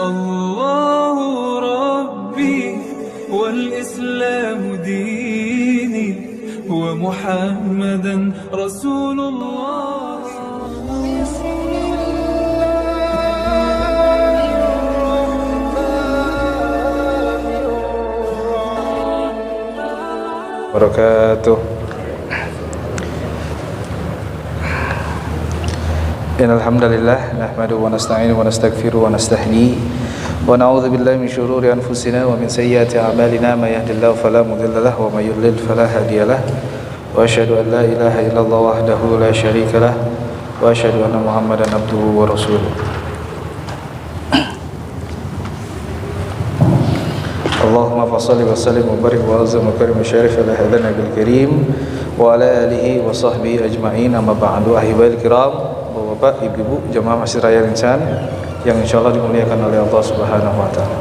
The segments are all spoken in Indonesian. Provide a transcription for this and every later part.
الله ربي والإسلام ديني ومحمدا رسول الله. Wabarakatuh. Innal hamdalillah nahmaduhu wa nasta'inuhu wa nastaghfiruhu wa nastahyi wa na'udzu billahi min shururi anfusina wa min sayyiati a'malina may yahdihillahu fala mudilla lahu wa may yudlil fala hadiyalah wa asyhadu an la ilaha illallah wahdahu la syarika lah wa asyhadu anna Muhammadan abduhu wa rasuluh. Allahumma fassalli wa sallim wa barik wa azim wa karim syarif ala hadzal nabil karim wa ala alihi wa sahbihi ajma'in. Amma ba'du, ahibbal kiram, Bapak, Ibu, jemaah Masjid Raya Insan yang insyaallah dimuliakan oleh Allah Subhanahu wa taala.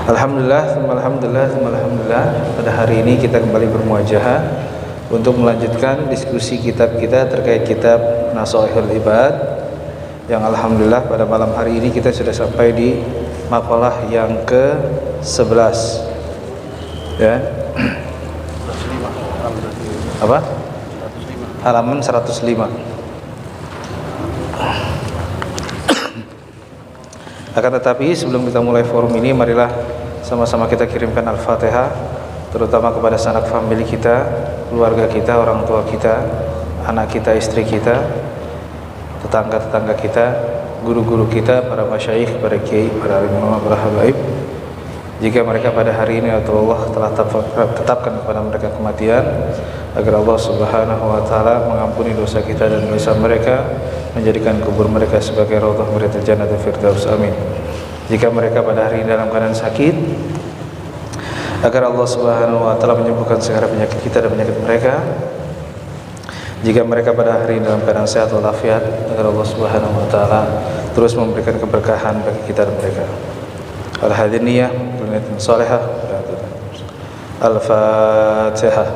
Alhamdulillah, alhamdulillah, pada hari ini kita kembali bermuajahah untuk melanjutkan diskusi kitab kita terkait kitab Nasaihul Ibad, yang alhamdulillah pada malam hari ini kita sudah sampai di makalah yang ke-11 ya. Apa? Halaman 105. Akan tetapi sebelum kita mulai forum ini, marilah sama-sama kita kirimkan Al-Fatihah, terutama kepada sanak famili kita, keluarga kita, orang tua kita, anak kita, istri kita, tetangga-tetangga kita, guru-guru kita, para masyayikh, para kiai, para alim ulama, para habaib, jika mereka pada hari ini atau Allah telah tetapkan kepada mereka kematian, agar Allah Subhanahu wa taala mengampuni dosa kita dan dosa mereka, menjadikan kubur mereka sebagai raudhah min riyadil jannatil firdaus, amin. Jika mereka pada hari ini dalam keadaan sakit, agar Allah Subhanahu wa taala menyembuhkan segala penyakit kita dan penyakit mereka. Jika mereka pada hari ini dalam keadaan sehat walafiat, agar Allah Subhanahu wa taala terus memberikan keberkahan bagi kita dan mereka. Al-hadiniyah niyatin salihah. Al-Fatihah.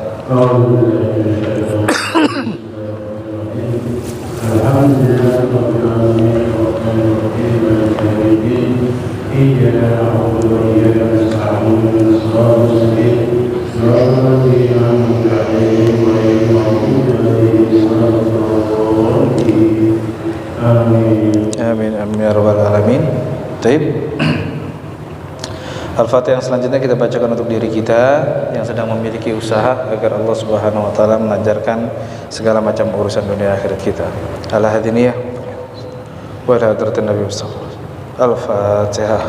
Amin amin ya rabbal alamin. Baik. Al-Fatihah yang selanjutnya kita bacakan untuk diri kita yang sedang memiliki usaha agar Allah Subhanahu wa taala melancarkan segala macam urusan dunia akhirat kita. Al-hadiniyah wa hadratin Nabi Mustafa. Al-Fatihah.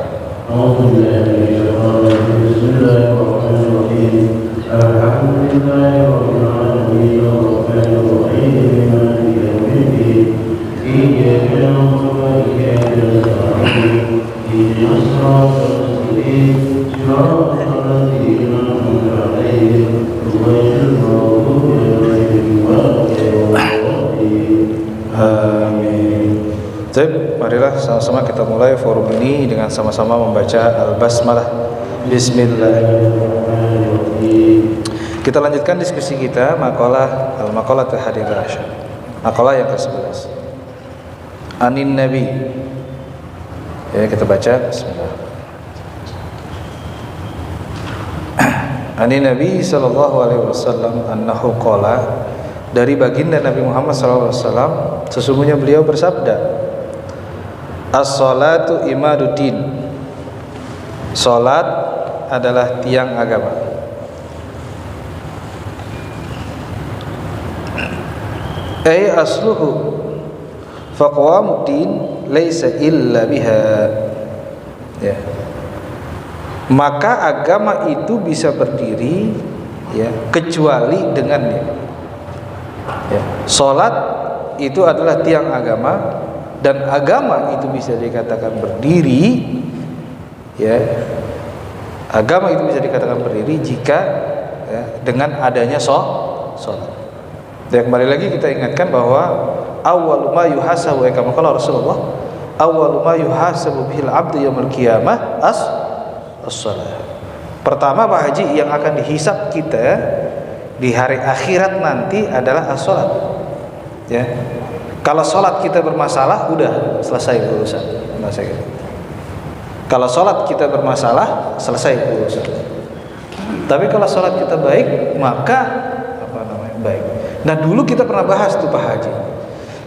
Amin. Baik, marilah sama-sama kita mulai forum ini dengan sama-sama membaca Al-Basmalah. Bismillahirrahmanirrahim. Kita lanjutkan diskusi kita makalah Al-Maqalah Al-Hadiyah Asyar. Makalah yang ke-11. Anin Nabi. Ya, kita baca bismillah. Anin Nabi sallallahu alaihi wasallam annahu qala, dari baginda Nabi Muhammad sallallahu alaihi wasallam sesungguhnya beliau bersabda, as-salatu imaduddin. Salat adalah tiang agama. Ay asluhu faqawamuddin laisa illa biha. Ya. Maka agama itu bisa berdiri ya kecuali dengannya. Ya. Salat itu adalah tiang agama, dan agama itu bisa dikatakan berdiri ya. Agama itu bisa dikatakan berdiri jika ya, dengan adanya salat. Dan kembali lagi kita ingatkan bahwa awwalu ma yuhasabu kama qala Rasulullah, awwalu ma yuhasabu bihil 'abdu yaumil qiyamah as-shalah. Pertama Pak Haji yang akan dihisab kita di hari akhirat nanti adalah as-shalat. Ya. Kalau salat kita bermasalah, udah selesai urusan. Kalau sholat kita bermasalah, selesai urusan. Tapi kalau sholat kita baik, maka baik. Nah, dulu kita pernah bahas tuh Pak Haji,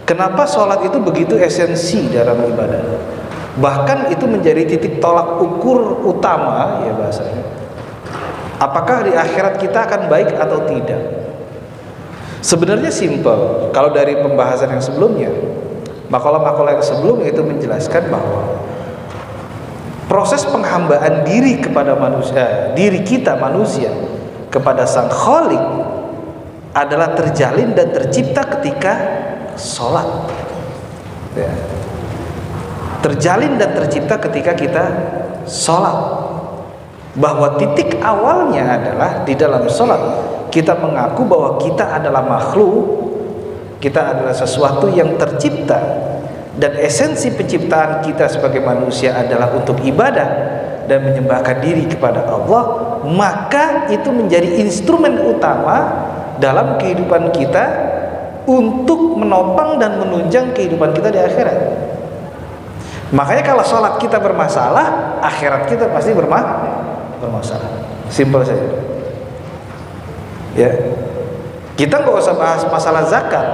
kenapa sholat itu begitu esensi dalam ibadah. Bahkan itu menjadi titik tolak ukur utama, ya bahasanya. Apakah di akhirat kita akan baik atau tidak? Sebenarnya simpel. Kalau dari pembahasan yang sebelumnya, makalah-makalah yang sebelumnya itu menjelaskan bahwa proses penghambaan diri kepada manusia, diri kita manusia kepada Sang Khalik adalah terjalin dan tercipta ketika sholat. Ya. Terjalin dan tercipta ketika kita sholat. Bahwa titik awalnya adalah di dalam sholat kita mengaku bahwa kita adalah makhluk, kita adalah sesuatu yang tercipta, dan esensi penciptaan kita sebagai manusia adalah untuk ibadah dan menyembahkan diri kepada Allah. Maka itu menjadi instrumen utama dalam kehidupan kita untuk menopang dan menunjang kehidupan kita di akhirat. Makanya kalau sholat kita bermasalah, akhirat kita pasti bermasalah. Simpel saja. Ya, kita nggak usah bahas masalah zakat,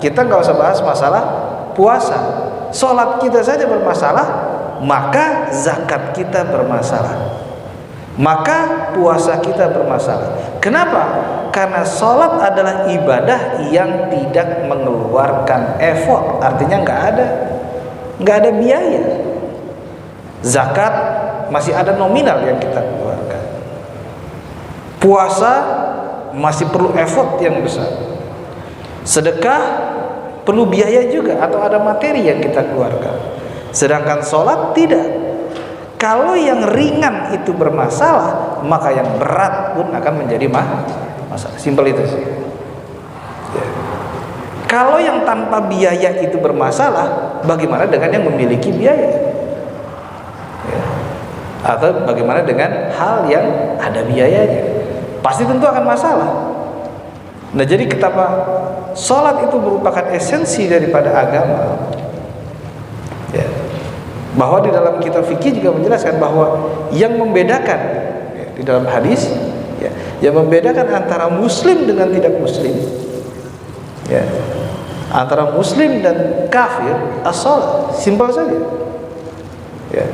kita nggak usah bahas masalah puasa. Sholat kita saja bermasalah, maka zakat kita bermasalah, maka puasa kita bermasalah. Kenapa? Karena sholat adalah ibadah yang tidak mengeluarkan effort, artinya nggak ada biaya. Zakat masih ada nominal yang kita keluarkan. Puasa masih perlu effort yang besar. Sedekah perlu biaya juga atau ada materi yang kita keluarkan. Sedangkan sholat tidak. Kalau yang ringan itu bermasalah, maka yang berat pun akan menjadi masalah. Simpel itu sih. Ya. Kalau yang tanpa biaya itu bermasalah, bagaimana dengan yang memiliki biaya? Ya. Atau bagaimana dengan hal yang ada biayanya? Pasti tentu akan masalah. Nah, jadi kenapa sholat itu merupakan esensi daripada agama? Ya. Bahwa di dalam kitab fikih juga menjelaskan bahwa yang membedakan, ya, di dalam hadis, ya, yang membedakan antara muslim dengan tidak muslim, ya, antara muslim dan kafir, as-sholat. Simpel saja. Ya.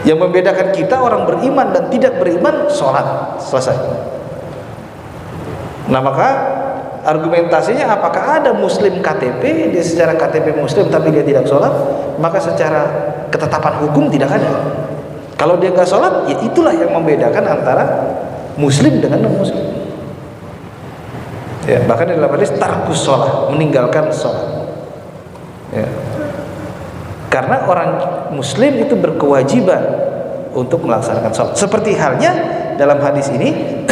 Yang membedakan kita orang beriman dan tidak beriman, sholat. Selesai. Nah, maka argumentasinya, apakah ada muslim KTP, dia secara KTP muslim tapi dia tidak sholat, maka secara ketetapan hukum tidak ada. Kalau dia nggak sholat, ya itulah yang membedakan antara muslim dengan non muslim. Ya, bahkan dalam hadis tarkus sholat, meninggalkan sholat. Ya. Karena orang muslim itu berkewajiban untuk melaksanakan sholat. Seperti halnya dalam hadis ini,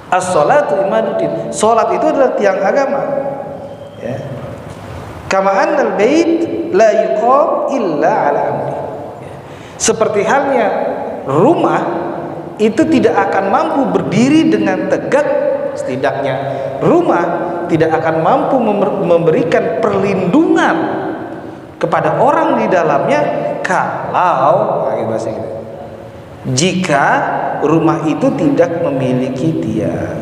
as-sholatu imaduddin. Salat itu adalah tiang agama. Ya. Kama annal bait la yuqam illa ala amri. Seperti halnya rumah itu tidak akan mampu berdiri dengan tegak, setidaknya rumah tidak akan mampu memberikan perlindungan kepada orang di dalamnya kalau bahasa gitu, jika rumah itu tidak memiliki tiang.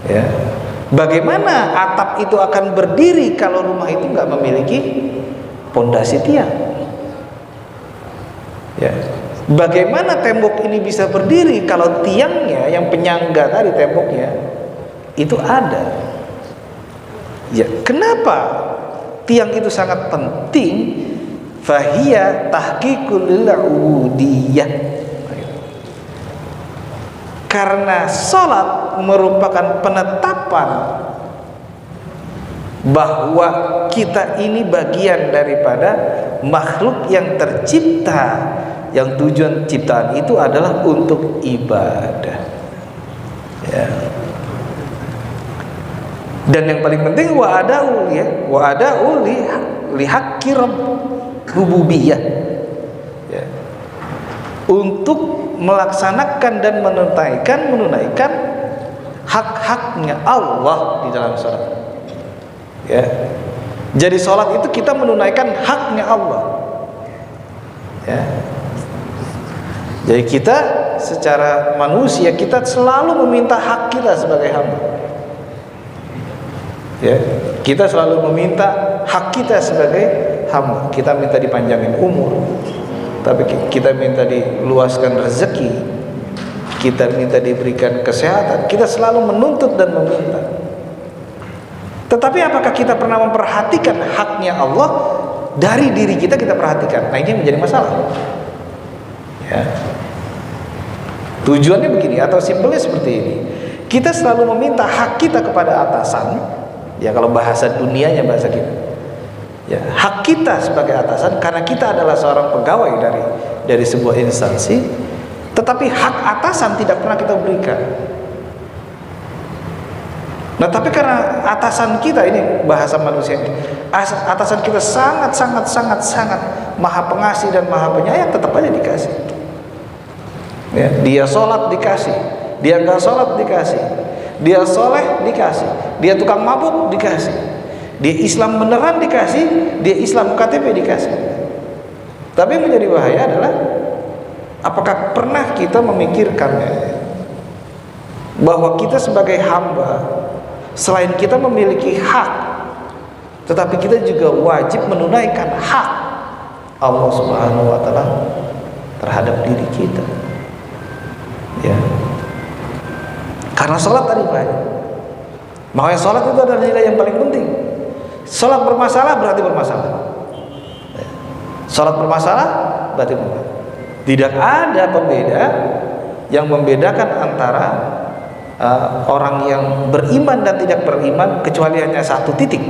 Ya. Bagaimana atap itu akan berdiri kalau rumah itu nggak memiliki pondasi tiang? Ya. Bagaimana tembok ini bisa berdiri kalau tiangnya, yang penyangga tadi temboknya itu ada? Ya, kenapa tiang itu sangat penting? Fahiya tahqiqul ubudiyah. Karena sholat merupakan penetapan bahwa kita ini bagian daripada makhluk yang tercipta, yang tujuan ciptaan itu adalah untuk ibadah. Ya. Dan yang paling penting wa'ada'u, ya, wa'ada'u li haqqi rububiyah. Ya. Untuk melaksanakan dan menunaikan hak-haknya Allah di dalam sholat. Ya. Jadi sholat itu kita menunaikan haknya Allah. Ya. Jadi kita secara manusia kita selalu meminta hak kita sebagai hamba. Ya, kita selalu meminta hak kita sebagai hamba. Kita minta dipanjangin umur, tapi kita minta diluaskan rezeki, kita minta diberikan kesehatan. Kita selalu menuntut dan meminta. Tetapi apakah kita pernah memperhatikan haknya Allah dari diri kita perhatikan? Nah, ini yang menjadi masalah. Ya. Tujuannya begini, atau simpelnya seperti ini. Kita selalu meminta hak kita kepada atasan. Ya, kalau bahasa dunianya bahasa kita. Ya, hak kita sebagai atasan karena kita adalah seorang pegawai dari sebuah instansi, tetapi hak atasan tidak pernah kita berikan. Nah, tapi karena atasan kita ini bahasa manusia, atasan kita sangat maha pengasih dan maha penyayang, tetap aja dikasih. Ya, dia sholat dikasih, dia nggak sholat dikasih, dia soleh dikasih, dia tukang mabuk dikasih, dia Islam beneran dikasih, dia Islam KTP dikasih. Tapi yang menjadi bahaya adalah apakah pernah kita memikirkannya bahwa kita sebagai hamba, selain kita memiliki hak, tetapi kita juga wajib menunaikan hak Allah Subhanahu wa Ta'ala terhadap diri kita. Ya. Karena sholat tadi banyak. Makanya sholat itu adalah nilai yang paling penting. Sholat bermasalah berarti bermasalah. Sholat bermasalah berarti bermasalah. Tidak ada pembeda yang membedakan antara orang yang beriman dan tidak beriman, kecuali hanya satu titik,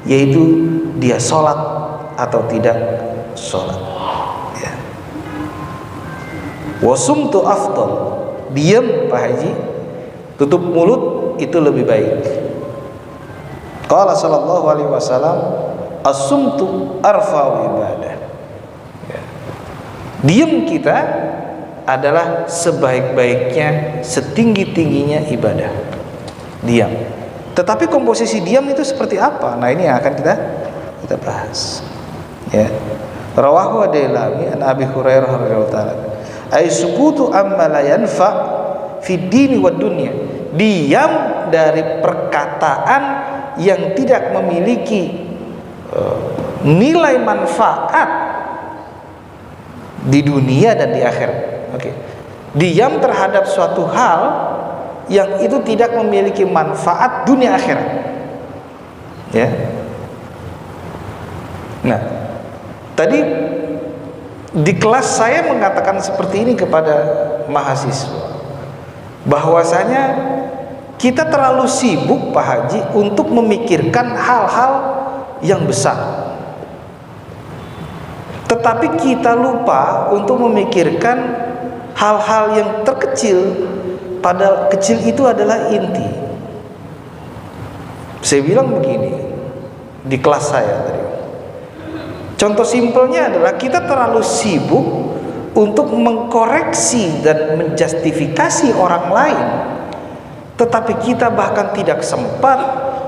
yaitu dia sholat atau tidak sholat. Ya. Wasumtu afdal, diam Pak Haji, tutup mulut itu lebih baik. Qala sallallahu alaihi wasallam, as-sumtu arfa'u ibadah. Ya. Diam kita adalah sebaik-baiknya, setinggi-tingginya ibadah. Diam. Tetapi komposisi diam itu seperti apa? Nah, ini yang akan kita bahas. Ya. Rawahu ad-Dailami an Abi Hurairah radhiyallahu ta'ala, ay sukutu amma la yanfa fi dini wa dunya. Diam dari perkataan yang tidak memiliki nilai manfaat di dunia dan di akhirat. Oke. Diam terhadap suatu hal yang itu tidak memiliki manfaat dunia akhirat. Ya. Nah, tadi di kelas saya mengatakan seperti ini kepada mahasiswa, bahwasanya kita terlalu sibuk Pak Haji untuk memikirkan hal-hal yang besar, tetapi kita lupa untuk memikirkan hal-hal yang terkecil, padahal kecil itu adalah inti. Saya bilang begini di kelas saya tadi, contoh simpelnya adalah kita terlalu sibuk untuk mengkoreksi dan menjustifikasi orang lain, tetapi kita bahkan tidak sempat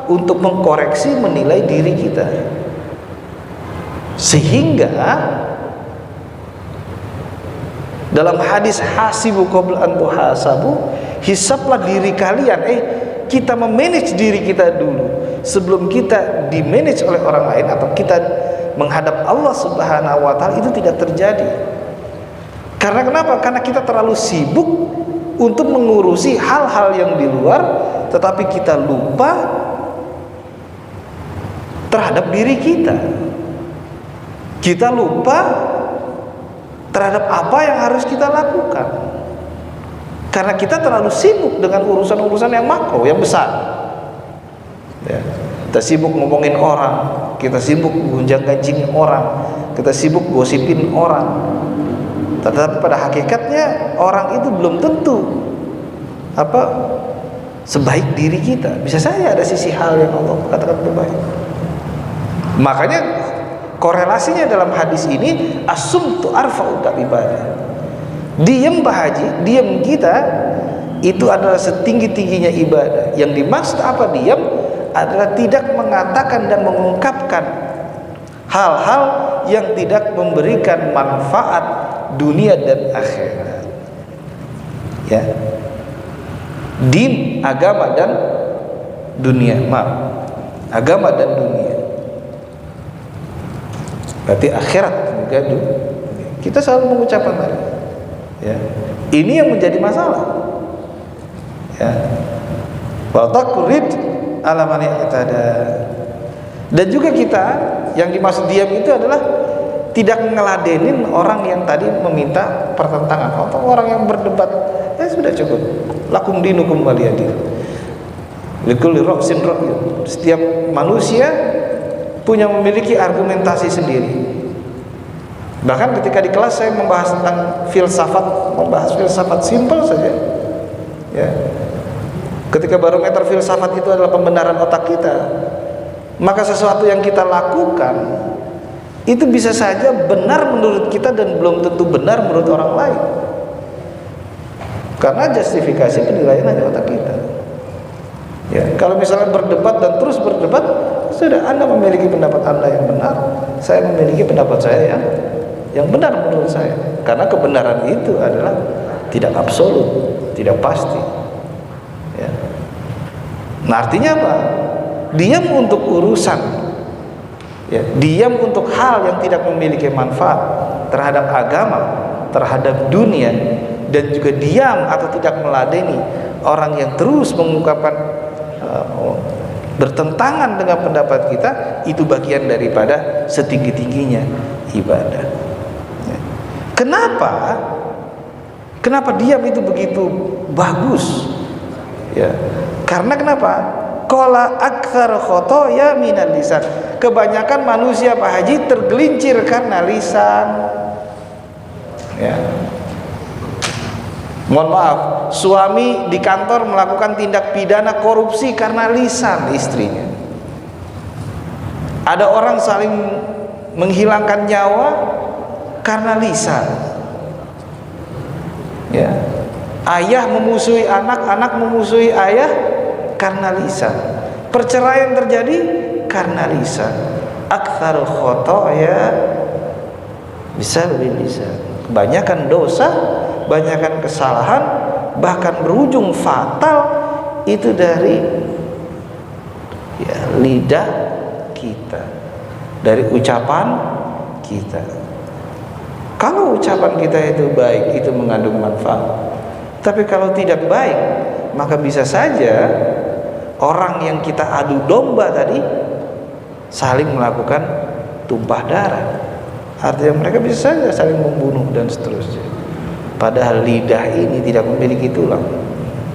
untuk mengkoreksi, menilai diri kita. Sehingga dalam hadis hasibu qabla an tuhasabu, hisablah diri kalian. Kita memanage diri kita dulu sebelum kita dimanage oleh orang lain, atau kita menghadap Allah Subhanahu wa Ta'ala. Itu tidak terjadi. Karena kenapa? Karena kita terlalu sibuk untuk mengurusi hal-hal yang di luar, tetapi kita lupa terhadap diri kita. Kita lupa terhadap apa yang harus kita lakukan, karena kita terlalu sibuk dengan urusan-urusan yang makro, yang besar. Ya. Kita sibuk ngomongin orang, kita sibuk gunjang-ganjingin orang, kita sibuk gosipin orang. Tetapi pada hakikatnya orang itu belum tentu sebaik diri kita. Bisa saja ada sisi hal yang Allah katakan terbaik. Makanya korelasinya dalam hadis ini, as-sumtu arfa'u ibadah. Diam Pak Haji, diam kita itu adalah setinggi-tingginya ibadah. Yang dimaksud apa diam adalah tidak mengatakan dan mengungkapkan hal-hal yang tidak memberikan manfaat dunia dan akhirat. Ya. Din, agama dan dunia. Maaf. Agama dan dunia. Berarti akhirat juga dunia. Kita selalu mengucapkan tadi. Ya. Ini yang menjadi masalah. Ya. Wa taqrid ala man i'tada. Dan juga kita yang dimaksud diam itu adalah tidak ngeladenin orang yang tadi meminta pertentangan atau orang yang berdebat. Ya sudah cukup. Lakum dinukum waliyadin. Likulli ra'sin ra'yun. Setiap manusia memiliki argumentasi sendiri. Bahkan ketika di kelas saya membahas tentang filsafat simpel saja. Ya. Ketika barometer filsafat itu adalah pembenaran otak kita, maka sesuatu yang kita lakukan itu bisa saja benar menurut kita dan belum tentu benar menurut orang lain. Karena justifikasi penilaian hanya otak kita. Ya, kalau misalnya berdebat dan terus berdebat, sudah Anda memiliki pendapat Anda yang benar, saya memiliki pendapat saya yang benar menurut saya. Karena kebenaran itu adalah tidak absolut, tidak pasti. Ya. Nah, artinya apa? Diam untuk urusan, ya, diam untuk hal yang tidak memiliki manfaat terhadap agama, terhadap dunia, dan juga diam atau tidak meladeni orang yang terus mengungkapkan bertentangan dengan pendapat kita, itu bagian daripada setinggi-tingginya ibadah. Ya. Kenapa diam itu begitu bagus? Ya. Karena kenapa? Qala aktsar khotoya minal lisan. Kebanyakan manusia Pak Haji tergelincir karena lisan. Ya. Mohon maaf, suami di kantor melakukan tindak pidana korupsi karena lisan istrinya. Ada orang saling menghilangkan nyawa karena lisan. Ya. Ayah memusuhi anak, anak memusuhi ayah karena lisan. Perceraian terjadi karena lisan. Aktsarul khotoya bisa lebih lisan. Kebanyakan dosa, banyakkan kesalahan, bahkan berujung fatal itu dari lidah kita, dari ucapan kita. Kalau ucapan kita itu baik, itu mengandung manfaat. Tapi kalau tidak baik, maka bisa saja orang yang kita adu domba tadi saling melakukan tumpah darah. Artinya mereka bisa saja saling membunuh dan seterusnya. Padahal lidah ini tidak memiliki tulang,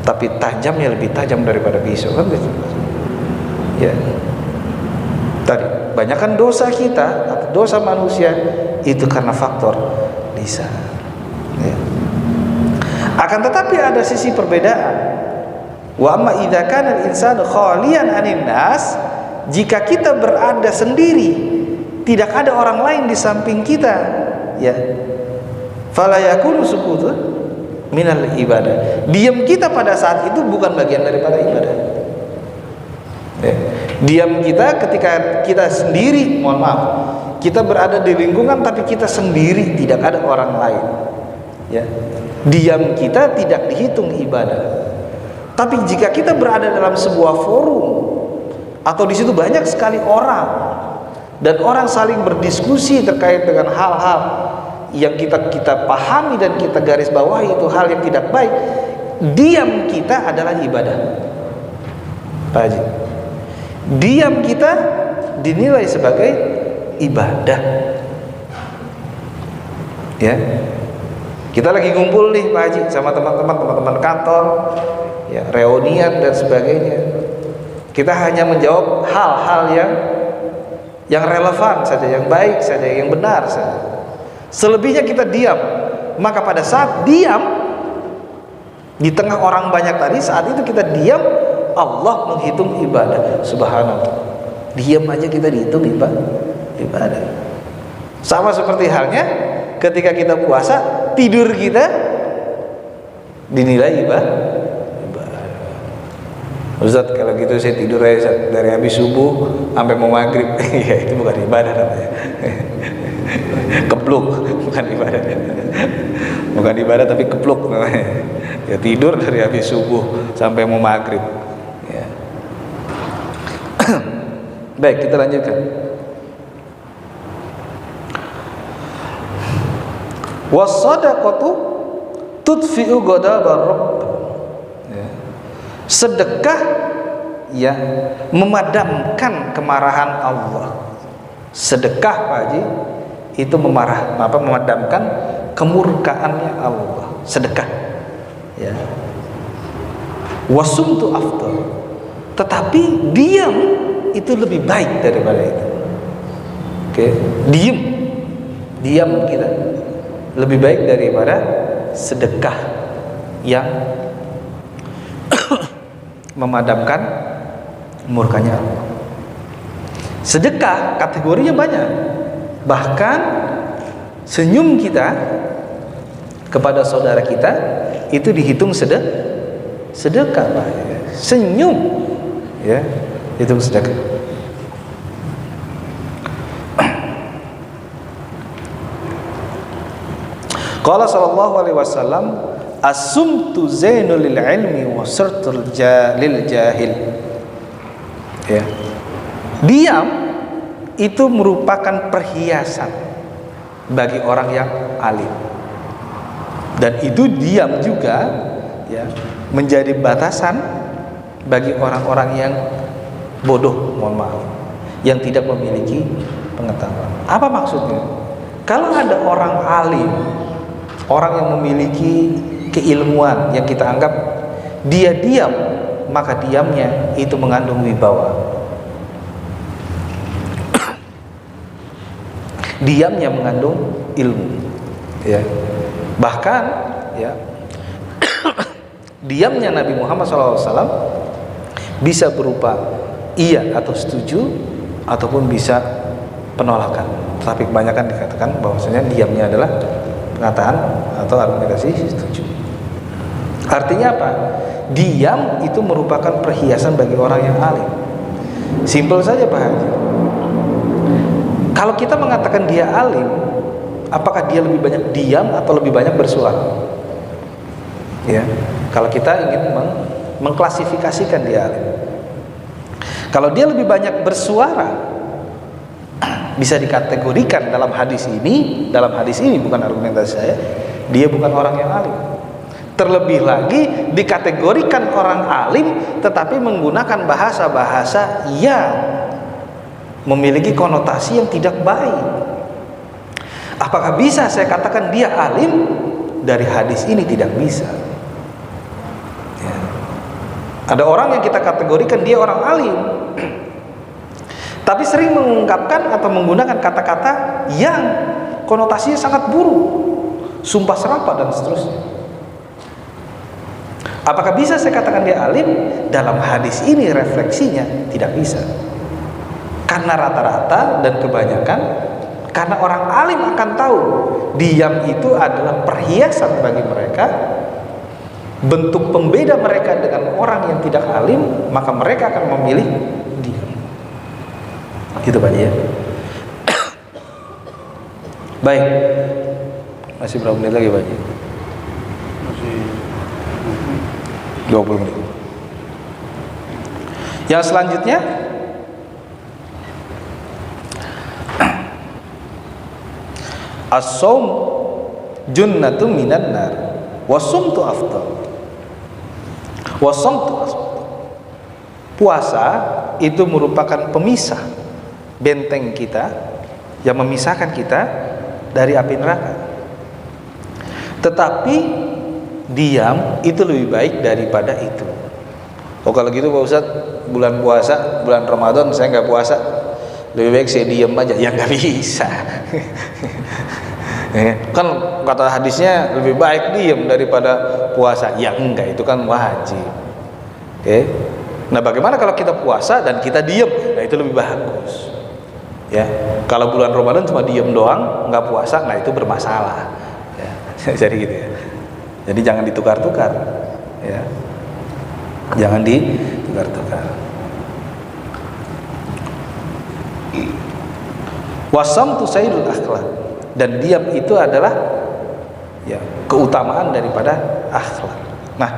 tapi tajamnya lebih tajam daripada pisau, kan gitu. Ya. Tadi banyakkan dosa kita atau dosa manusia itu karena faktor lisan. Ya. Akan tetapi ada sisi perbedaan. Wa amma idza kana al-insanu khalian 'anil nas, jika kita berada sendiri, tidak ada orang lain di samping kita, ya. Fala yakunu sukutu minal ibadah. Diam kita pada saat itu bukan bagian daripada ibadah. Ya. Diam kita ketika kita sendiri, mohon maaf, kita berada di lingkungan tapi kita sendiri, tidak ada orang lain. Ya. Diam kita tidak dihitung ibadah. Tapi jika kita berada dalam sebuah forum atau di situ banyak sekali orang dan orang saling berdiskusi terkait dengan hal-hal yang kita pahami dan kita garis bawahi itu hal yang tidak baik, diam kita adalah ibadah. Pak Haji, diam kita dinilai sebagai ibadah. Ya, kita lagi ngumpul nih Pak Haji sama teman-teman kantor, ya, reunian dan sebagainya. Kita hanya menjawab hal-hal yang relevan saja, yang baik saja, yang benar saja. Selebihnya kita diam. Maka pada saat diam di tengah orang banyak tadi, saat itu kita diam, Allah menghitung ibadah. Subhanallah. Diam aja kita dihitung ibadah. Sama seperti halnya ketika kita puasa, tidur kita dinilai ibadah. Ustaz, kalau gitu saya tidur aja dari habis subuh sampai mau maghrib. Ya, itu bukan ibadah namanya. Kebluk, bukan ibadah. Bukan ibadah tapi kebluk namanya. Ya tidur dari habis subuh sampai mau maghrib. Ya. Baik, kita lanjutkan. Was-shadaqatu tudfi'u ghadabar rabb. Ya. Sedekah ya memadamkan kemarahan Allah. Sedekah Pak Haji itu memadamkan kemurkaannya Allah. Sedekah ya. Wasumtu afdal. Tetapi diam itu lebih baik daripada itu. Oke, diam kita lebih baik daripada sedekah yang memadamkan murkanya Allah. Sedekah kategorinya banyak. Bahkan senyum kita kepada saudara kita itu dihitung sedekah, Pak. Senyum ya, hitung sedekah. Qala sallallahu alaihi wasallam, as-sumtu zainul lil ilmi wa sirtul lil jahil. Ya. Diam itu merupakan perhiasan bagi orang yang alim. Dan itu diam juga ya menjadi batasan bagi orang-orang yang bodoh, mohon maaf, yang tidak memiliki pengetahuan. Apa maksudnya? Kalau ada orang alim, orang yang memiliki keilmuan yang kita anggap dia diam, maka diamnya itu mengandung wibawa. Diamnya mengandung ilmu ya. Bahkan ya diamnya Nabi Muhammad SAW bisa berupa iya atau setuju ataupun bisa penolakan. Tapi kebanyakan dikatakan bahwasanya diamnya adalah pengataan atau argumentasi setuju. Artinya apa? Diam itu merupakan perhiasan bagi orang yang alim. Simpel saja Pak Haji. Kalau kita mengatakan dia alim, apakah dia lebih banyak diam atau lebih banyak bersuara? Ya, kalau kita ingin mengklasifikasikan dia alim, kalau dia lebih banyak bersuara, bisa dikategorikan dalam hadis ini bukan argumentasi saya, dia bukan orang yang alim. Terlebih lagi dikategorikan orang alim tetapi menggunakan bahasa-bahasa yang memiliki konotasi yang tidak baik. Apakah bisa saya katakan dia alim? Dari hadis ini tidak bisa ya. Ada orang yang kita kategorikan dia orang alim tapi sering mengungkapkan atau menggunakan kata-kata yang konotasinya sangat buruk, sumpah serapah dan seterusnya. Apakah bisa saya katakan dia alim? Dalam hadis ini refleksinya tidak bisa. Karena rata-rata dan kebanyakan, karena orang alim akan tahu diam itu adalah perhiasan bagi mereka, bentuk pembeda mereka dengan orang yang tidak alim, maka mereka akan memilih diam. Gitu Pak ya. Baik, masih berapa menit lagi Pak? Masih 20 menit. Yang selanjutnya, as-shaum junnatun minan nar wasumtu afdal. Wasumtu afdal. Puasa itu merupakan pemisah, benteng kita yang memisahkan kita dari api neraka. Tetapi diam itu lebih baik daripada itu. Oh kalau gitu Pak Ustadz, bulan puasa, bulan Ramadan saya nggak puasa, lebih baik saya diam aja. Ya nggak bisa. Kan kata hadisnya lebih baik diam daripada puasa. Ya enggak, itu kan wajib. Oke. Nah bagaimana kalau kita puasa dan kita diam? Nah itu lebih bagus. Ya, kalau bulan Ramadan cuma diam doang, nggak puasa, nah itu bermasalah. Ya. Jadi gitu ya. Jadi jangan ditukar-tukar. Ya. Jangan ditukar-tukar. Wasam tu sayyidul akhlak. Dan diam itu adalah ya keutamaan daripada akhlak. Nah,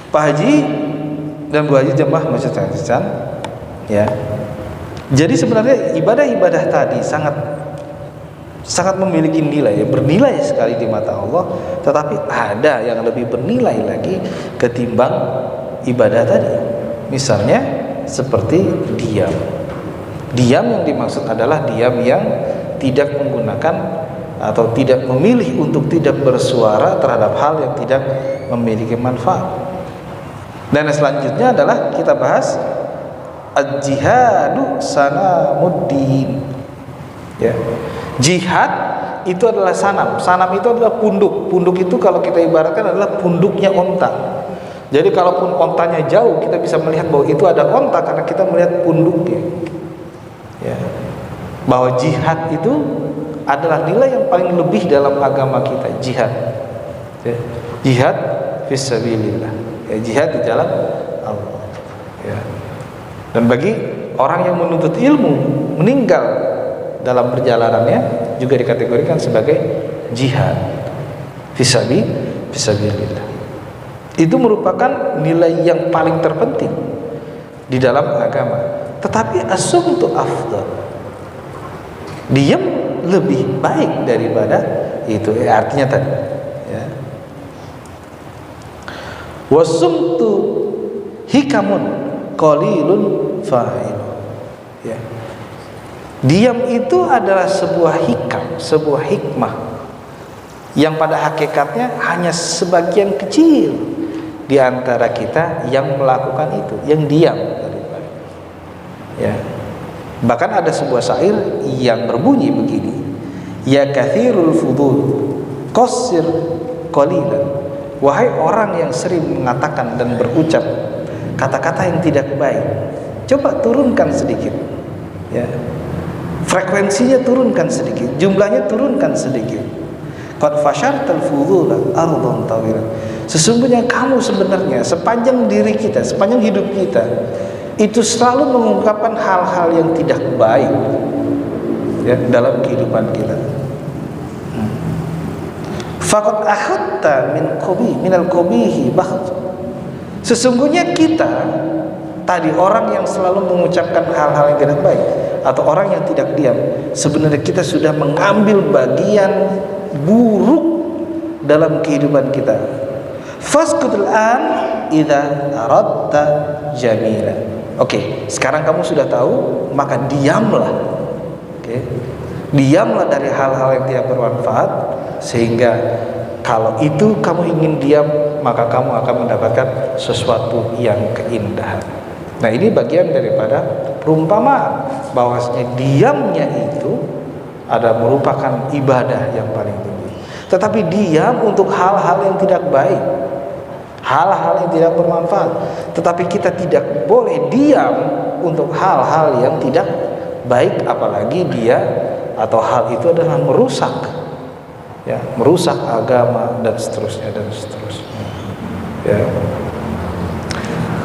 Pak Haji dan Bu Haji jemaah masjid Al-Ihsan, ya. Jadi sebenarnya ibadah-ibadah tadi sangat memiliki nilai, bernilai sekali di mata Allah, tetapi ada yang lebih bernilai lagi ketimbang ibadah tadi. Misalnya seperti diam. Diam yang dimaksud adalah diam yang tidak menggunakan atau tidak memilih untuk tidak bersuara terhadap hal yang tidak memiliki manfaat. Dan selanjutnya adalah kita bahas al-jihadu sanamuddin. Ya. Jihad itu adalah sanam. Sanam itu adalah punduk. Punduk itu kalau kita ibaratkan adalah punduknya onta. Jadi kalaupun ontanya jauh, kita bisa melihat bahwa itu ada onta karena kita melihat punduknya. Ya. Bahwa jihad itu adalah nilai yang paling lebih dalam agama kita. Jihad, ya. Jihad fisabilillah, ya, jihad di jalan Allah, ya. Dan bagi orang yang menuntut ilmu meninggal dalam perjalanannya juga dikategorikan sebagai jihad fisabilillah. Itu merupakan nilai yang paling terpenting di dalam agama. Tetapi as-sumtu afdal, diam lebih baik daripada itu, artinya tadi, ya. Wasumtu hikamun qalilun fa'il, ya. Diam itu adalah sebuah hikam, sebuah hikmah yang pada hakikatnya hanya sebagian kecil di antara kita yang melakukan itu, yang diam, ya. Bahkan ada sebuah syair yang berbunyi begini, ya kathirul fudul qasir qalilan, wahai orang yang sering mengatakan dan berucap kata-kata yang tidak baik, coba turunkan sedikit, ya. Frekuensinya turunkan sedikit, jumlahnya turunkan sedikit. Qad fashartal fudula ardhan tawila, sesungguhnya kamu sebenarnya sepanjang diri kita, sepanjang hidup kita itu selalu mengungkapkan hal-hal yang tidak baik, ya, dalam kehidupan kita. Faqad akhadta minal qabihi baht, sesungguhnya kita tadi orang yang selalu mengucapkan hal-hal yang tidak baik atau orang yang tidak diam, sebenarnya kita sudah mengambil bagian buruk dalam kehidupan kita. Faskutul an idza aradta jamila. Oke, sekarang kamu sudah tahu, maka diamlah. Oke. Diamlah dari hal-hal yang tidak bermanfaat, sehingga kalau itu kamu ingin diam, maka kamu akan mendapatkan sesuatu yang keindahan. Nah, ini bagian daripada perumpamaan bahwasanya diamnya itu ada merupakan ibadah yang paling tinggi. Tetapi diam untuk hal-hal yang tidak baik, hal-hal yang tidak bermanfaat. Tetapi kita tidak boleh diam untuk hal-hal yang tidak baik, apalagi dia atau hal itu adalah merusak, ya, merusak agama dan seterusnya dan seterusnya, ya.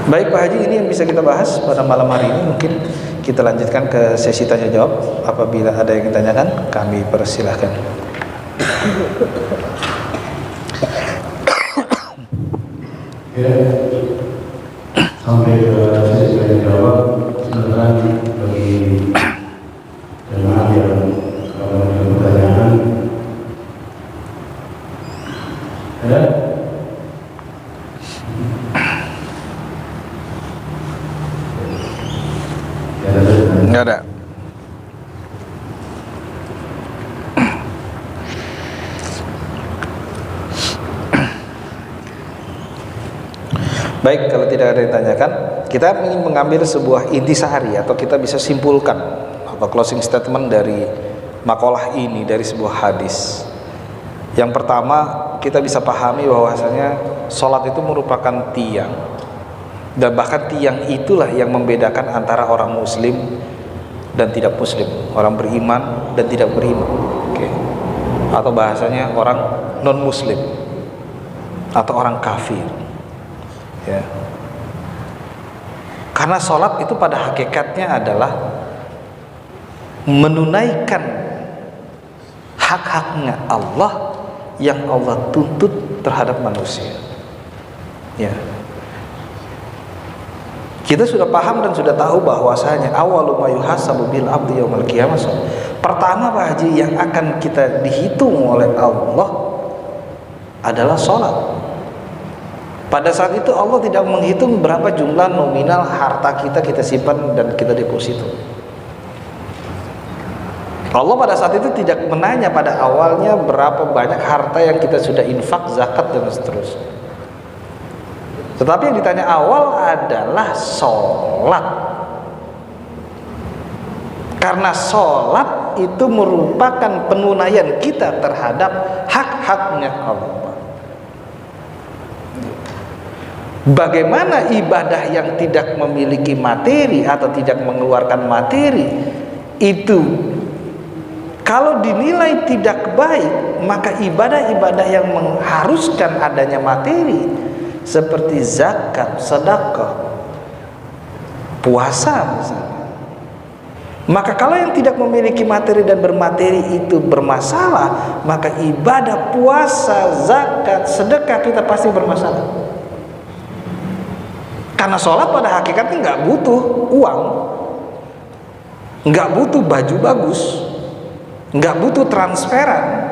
Baik Pak Haji, ini yang bisa kita bahas pada malam hari ini. Mungkin kita lanjutkan ke sesi tanya jawab. Apabila ada yang ditanyakan, kami persilahkan. Ya, sampai ke sesi tanya jawab, silakan bagi jemaah yang ada pertanyaan. Ada? Nggak ada. Baik, kalau tidak ada yang ditanyakan, kita ingin mengambil sebuah intisari atau kita bisa simpulkan atau closing statement dari makalah ini, dari sebuah hadis. Yang pertama, kita bisa pahami bahwasanya sholat itu merupakan tiang, dan bahkan tiang itulah yang membedakan antara orang muslim dan tidak muslim, orang beriman dan tidak beriman, atau bahasanya orang non muslim atau orang kafir, ya. Karena sholat itu pada hakikatnya adalah menunaikan hak-haknya Allah yang Allah tuntut terhadap manusia. Ya. Kita sudah paham dan sudah tahu bahwasanya awwalu ma yuhasabu bil abdi yaumil qiyamah. Pertama Pak Haji yang akan kita dihitung oleh Allah adalah sholat. Pada saat itu Allah tidak menghitung berapa jumlah nominal harta kita simpan dan kita deposito. Allah pada saat itu tidak menanya pada awalnya berapa banyak harta yang kita sudah infak, zakat dan seterusnya. Tetapi yang ditanya awal adalah sholat. Karena sholat itu merupakan penunaian kita terhadap hak-haknya Allah. Bagaimana ibadah yang tidak memiliki materi atau tidak mengeluarkan materi itu kalau dinilai tidak baik, maka ibadah-ibadah yang mengharuskan adanya materi seperti zakat, sedekah, puasa misalnya, maka kalau yang tidak memiliki materi dan bermateri itu bermasalah, maka ibadah puasa, zakat, sedekah kita pasti bermasalah. Karena sholat pada hakikatnya nggak butuh uang, nggak butuh baju bagus, nggak butuh transferan.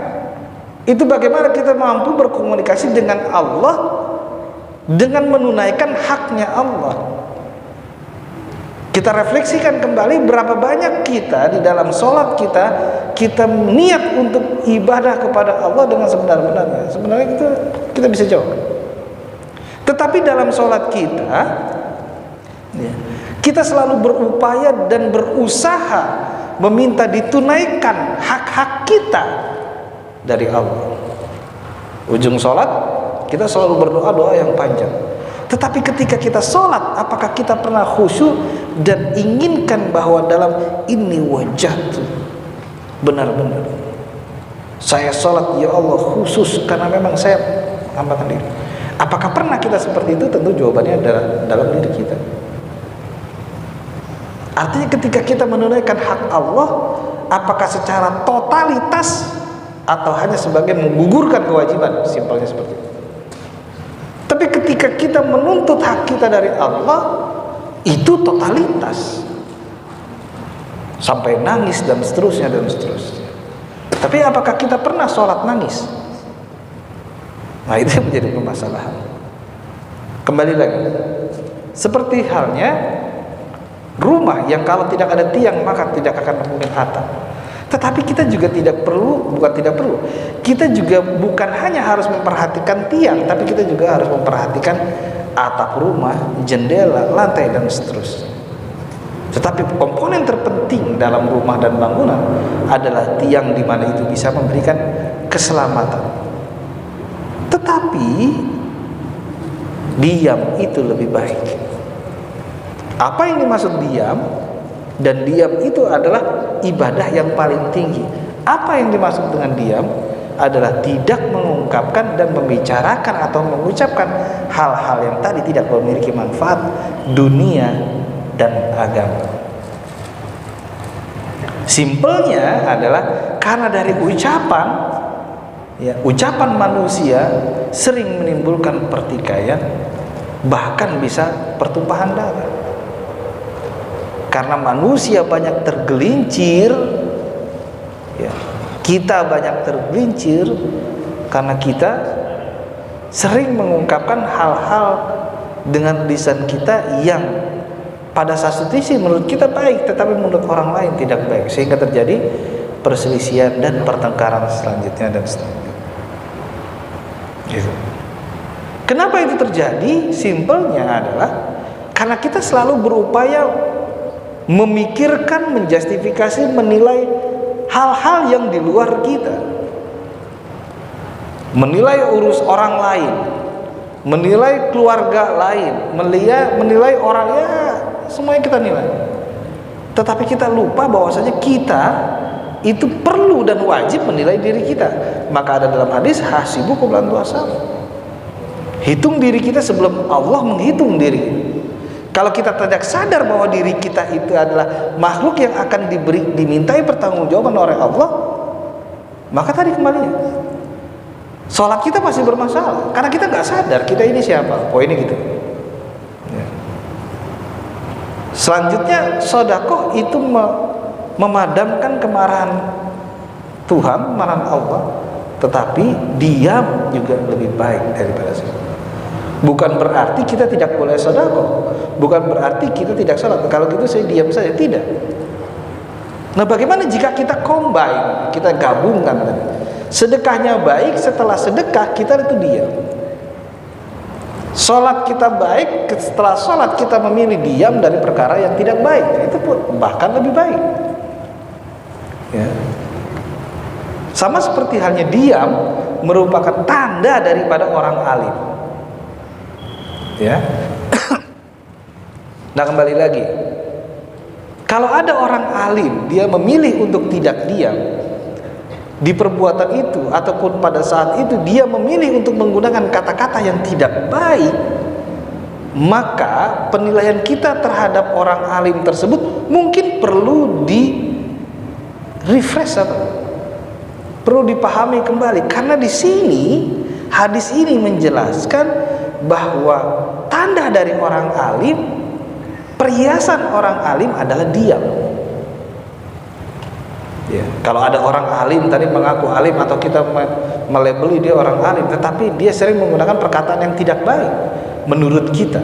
Itu bagaimana kita mampu berkomunikasi dengan Allah dengan menunaikan haknya Allah. Kita refleksikan kembali berapa banyak kita di dalam sholat kita niat untuk ibadah kepada Allah dengan sebenar-benarnya. Sebenarnya kita bisa jawab. Tetapi dalam sholat kita selalu berupaya dan berusaha meminta ditunaikan hak-hak kita dari Allah. Ujung sholat kita selalu berdoa yang panjang. Tetapi ketika kita sholat, apakah kita pernah khusyuk dan inginkan bahwa dalam ini wajahtu benar-benar saya sholat ya Allah khusus karena memang saya hambatan diri. Apakah pernah kita seperti itu? Tentu jawabannya adalah dalam diri kita. Artinya ketika kita menunaikan hak Allah, apakah secara totalitas atau hanya sebagai menggugurkan kewajiban? Simpelnya seperti itu. Tapi ketika kita menuntut hak kita dari Allah, itu totalitas, sampai nangis dan seterusnya dan seterusnya. Tapi apakah kita pernah sholat nangis? Nah, itu yang menjadi permasalahan. Kembali lagi, seperti halnya rumah yang kalau tidak ada tiang maka tidak akan mungkin atap. Tetapi kita juga kita juga bukan hanya harus memperhatikan tiang, tapi kita juga harus memperhatikan atap rumah, jendela, lantai dan seterusnya. Tetapi komponen terpenting dalam rumah dan bangunan adalah tiang, di mana itu bisa memberikan keselamatan. Tetapi diam itu lebih baik. Apa yang dimaksud diam? Dan diam itu adalah ibadah yang paling tinggi. Apa yang dimaksud dengan diam? Adalah tidak mengungkapkan dan membicarakan atau mengucapkan hal-hal yang tadi tidak memiliki manfaat dunia dan agama. Simpelnya adalah karena dari ucapan manusia sering menimbulkan pertikaian, bahkan bisa pertumpahan darah. Karena manusia banyak tergelincir, kita banyak tergelincir karena kita sering mengungkapkan hal-hal dengan lisan kita yang pada satu sisi menurut kita baik, tetapi menurut orang lain tidak baik, sehingga terjadi perselisihan dan pertengkaran selanjutnya dan seterusnya. Gitu. Kenapa itu terjadi? Simpelnya adalah karena kita selalu berupaya memikirkan, menjustifikasi, menilai hal-hal yang di luar kita, menilai urus orang lain, menilai keluarga lain, menilai orang, semuanya kita nilai. Tetapi kita lupa bahwasanya kita itu perlu dan wajib menilai diri kita. Maka ada dalam hadis, hasibu qabla an tuhasabu. Hitung diri kita sebelum Allah menghitung diri. Kalau kita tidak sadar bahwa diri kita itu adalah makhluk yang akan dimintai pertanggungjawaban oleh Allah, maka tadi kembalinya sholat kita masih bermasalah karena kita nggak sadar kita ini siapa. Poinnya gitu. Ya. Selanjutnya, sedekah itu memadamkan kemarahan Tuhan, kemarahan Allah, tetapi diam juga lebih baik daripada sholat. Bukan berarti kita tidak boleh sedekah, bukan berarti kita tidak sholat. Kalau gitu saya diam saja, tidak. Nah, bagaimana jika kita combine, kita gabungkan tadi? Sedekahnya baik, setelah sedekah kita itu diam. Sholat kita baik, setelah sholat kita memilih diam dari perkara yang tidak baik, itu pun bahkan lebih baik. Ya. Sama seperti halnya diam merupakan tanda daripada orang alim. Ya. Nah, kembali lagi, kalau ada orang alim dia memilih untuk tidak diam di perbuatan itu, ataupun pada saat itu dia memilih untuk menggunakan kata-kata yang tidak baik, maka penilaian kita terhadap orang alim tersebut mungkin perlu di refresh atau perlu dipahami kembali, karena di sini hadis ini menjelaskan bahwa tanda dari orang alim, perhiasan orang alim adalah diam. Ya, kalau ada orang alim tadi mengaku alim atau kita melabeli dia orang alim, tetapi dia sering menggunakan perkataan yang tidak baik menurut kita,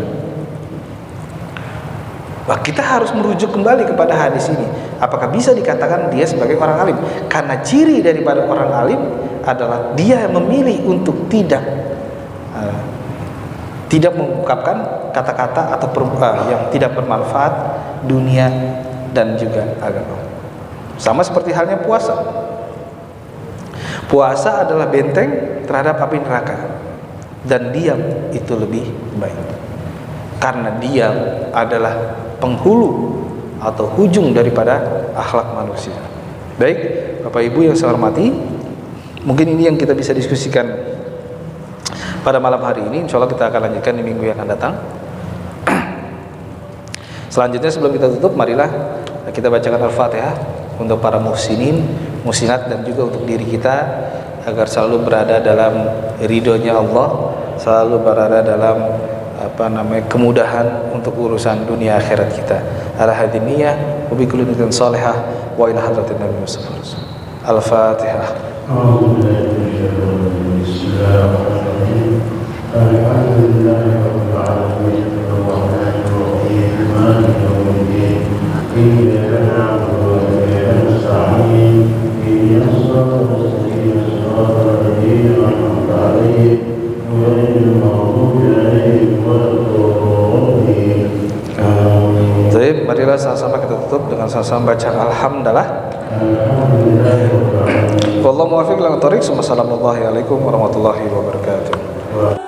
nah, kita harus merujuk kembali kepada hadis ini. Apakah bisa dikatakan dia sebagai orang alim? Karena ciri daripada orang alim adalah dia memilih untuk tidak mengungkapkan kata-kata atau yang tidak bermanfaat dunia dan juga agama. Sama seperti halnya puasa. Puasa adalah benteng terhadap api neraka, dan diam itu lebih baik, karena diam adalah penghulu atau ujung daripada akhlak manusia. Baik, Bapak Ibu yang saya hormati, mungkin ini yang kita bisa diskusikan pada malam hari ini. Insya Allah kita akan lanjutkan di minggu yang akan datang. Selanjutnya, sebelum kita tutup, marilah kita bacakan Al-Fatihah untuk para muhsinin, muhsinat, dan juga untuk diri kita, agar selalu berada dalam ridhonya Allah, selalu berada dalam kemudahan untuk urusan dunia akhirat kita. Ala hadiniyah wa bi kulli niyatin salihah wa ila hadratin nabi Muhammad. Al-Fatihah. Alhamdulillahi rabbil alamin, arrahmanir rahim, maliki yaumiddin, iyyaka na'budu wa iyyaka nasta'in, ihdinas siratal mustaqim, siratal ladzina an'amta 'alaihim ghairil maghdubi 'alaihim waladdallin. Baik, marilah sama-sama kita tutup dengan sama-sama baca alhamdulillah. Wallahu muwaffiq ila thoriq. Wassalamualaikum warahmatullahi wabarakatuh.